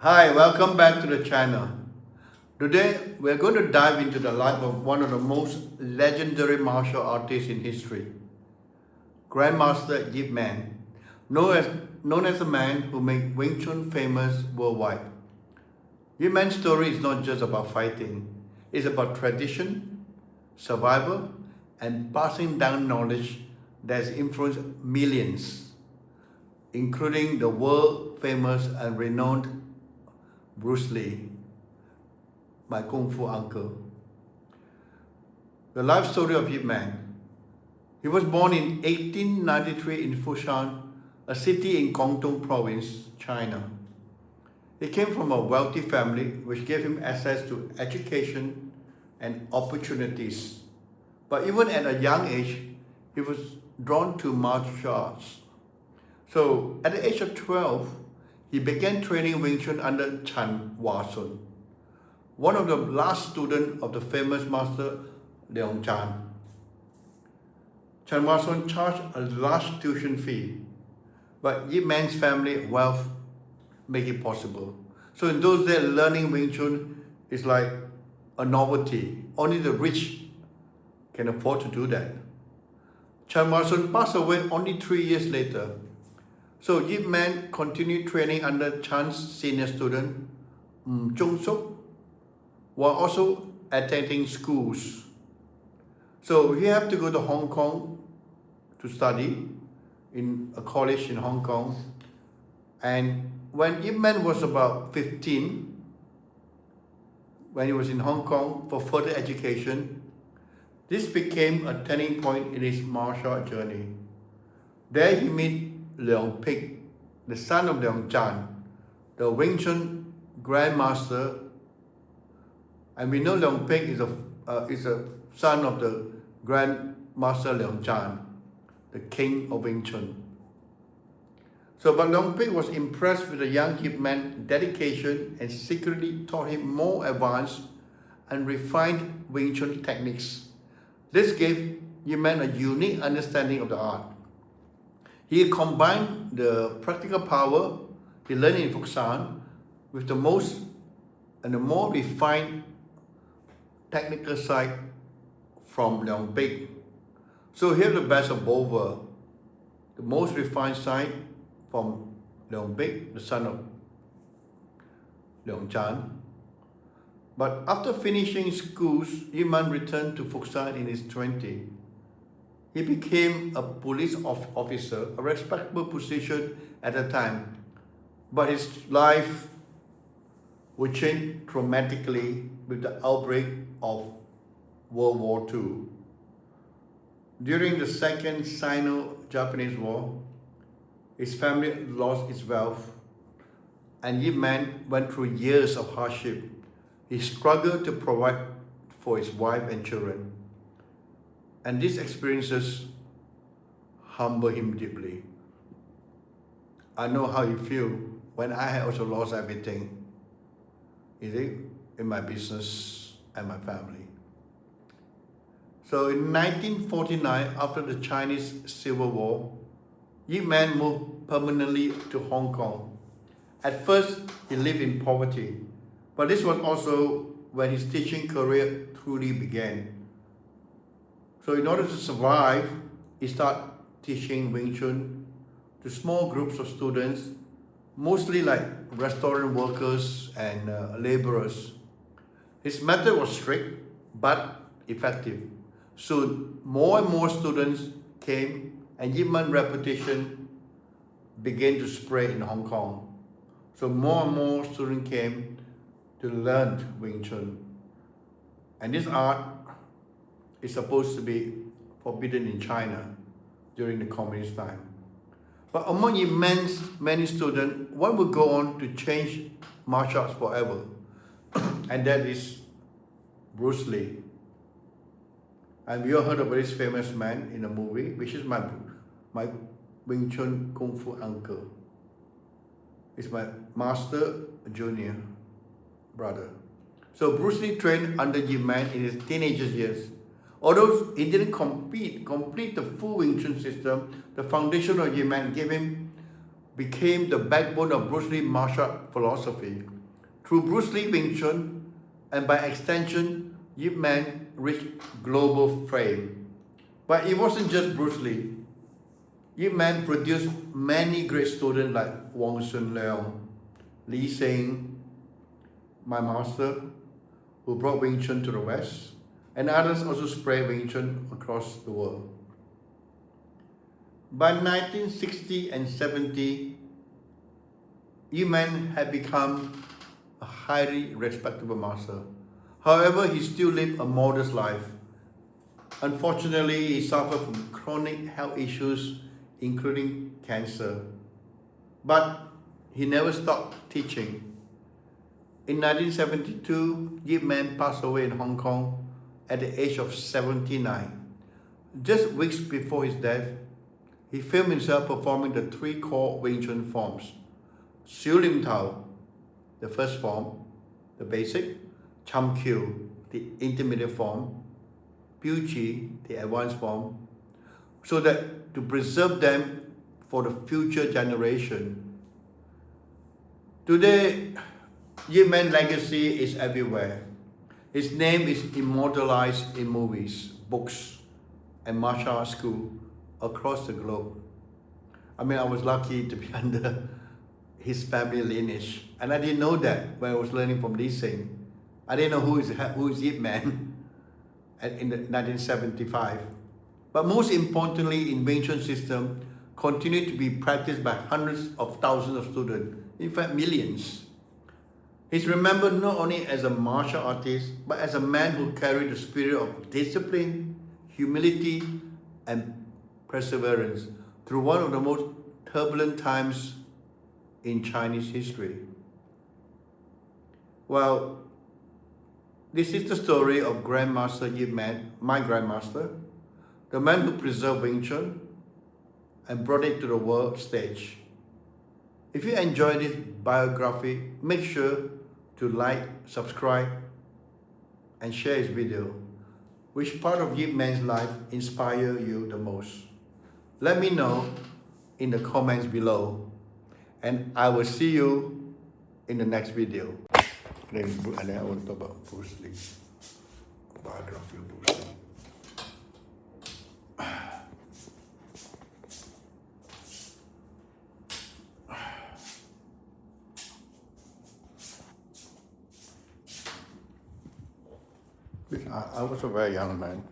Hi, welcome back to the channel. Today, we're going to dive into the life of one of the most legendary martial artists in history, Grandmaster Yip Man, known as the man who made Wing Chun famous worldwide. Yip Man's story is not just about fighting, it's about tradition, survival, and passing down knowledge that has influenced millions, including the world famous and renowned Bruce Lee, my Kung Fu uncle. The life story of Yip Man. He was born in 1893 in Foshan, a city in Guangdong province, China. He came from a wealthy family which gave him access to education and opportunities. But even at a young age, he was drawn to martial arts. So at the age of 12, he began training Wing Chun under Chan Wasun, one of the last students of the famous master Leong Chan. Chan Wasun charged a large tuition fee, but Yip Man's family wealth made it possible. So in those days, learning Wing Chun is like a novelty. Only the rich can afford to do that. Chan Wasun passed away only 3 years later. So Yip Man continued training under Chan's senior student, Chung Suk, while also attending schools. So he had to go to Hong Kong to study in a college in Hong Kong. And when Yip Man was about 15, when he was in Hong Kong for further education, this became a turning point in his martial art journey. There he met Leong Pik, the son of Leong Chan, the Wing Chun Grandmaster. And we know Leong Pik is a son of the Grandmaster Leong Chan, the king of Wing Chun. So, but Leong Pik was impressed with the young Yip Man's dedication and secretly taught him more advanced and refined Wing Chun techniques. This gave Yip Man a unique understanding of the art. He combined the practical power he learned in Foshan with the more refined technical side from Leong Pik. So here's the best of both worlds. The most refined side from Leong Pik, the son of Leong Chan. But after finishing schools, Yip Man returned to Foshan in his 20s. He became a police officer, a respectable position at the time. But his life would change dramatically with the outbreak of World War II. During the Second Sino-Japanese War, his family lost its wealth, and Yip Man went through years of hardship. He struggled to provide for his wife and children. And these experiences humble him deeply. I know how you feel when I had also lost everything, in my business and my family. So in 1949, after the Chinese Civil War, Yip Man moved permanently to Hong Kong. At first, he lived in poverty, but this was also when his teaching career truly began. So in order to survive, he started teaching Wing Chun to small groups of students, mostly like restaurant workers and laborers. His method was strict but effective. Soon, more and more students came, and Yip Man's reputation began to spread in Hong Kong. So more and more students came to learn Wing Chun. And this art is supposed to be forbidden in China during the communist time. But among Yip Man's many students, one would go on to change martial arts forever, and that is Bruce Lee. And we all heard about this famous man in a movie, which is my Wing Chun Kung Fu uncle. He's my master junior brother. So Bruce Lee trained under Yip Man in his teenager years. Although he didn't complete the full Wing Chun system, the foundation of Yip Man gave him became the backbone of Bruce Lee martial art philosophy. Through Bruce Lee Wing Chun, and by extension, Yip Man reached global fame. But it wasn't just Bruce Lee. Yip Man produced many great students like Wang Sun Leong, Lee Seng, my master, who brought Wing Chun to the West, and others also spread Wing Chun across the world. By 1960 and 70, Yip Man had become a highly respectable master. However, he still lived a modest life. Unfortunately, he suffered from chronic health issues, including cancer. But he never stopped teaching. In 1972, Yip Man passed away in Hong Kong at the age of 79. Just weeks before his death, he filmed himself performing the three core Wing Chun forms: Siu Lim Tao, the first form, the basic; Cham Kyu, the intermediate form; Piu Chi, the advanced form, so that to preserve them for the future generation. Today, Yip Man's legacy is everywhere. His name is immortalized in movies, books, and martial arts schools across the globe. I mean, I was lucky to be under his family lineage, and I didn't know that when I was learning from Lee Seng. I didn't know who is Yip Man in 1975. But most importantly, in Wing Chun system, continued to be practiced by hundreds of thousands of students, in fact millions. He's remembered not only as a martial artist, but as a man who carried the spirit of discipline, humility, and perseverance through one of the most turbulent times in Chinese history. Well, this is the story of Grandmaster Yip Man, my grandmaster, the man who preserved Wing Chun and brought it to the world stage. If you enjoyed this biography, make sure to like, subscribe, and share his video. Which part of Yip Man's life inspire you the most? Let me know in the comments below, and I will see you in the next video. And then I want to talk about Bruce Lee, biography of Bruce Lee. I was a very young man.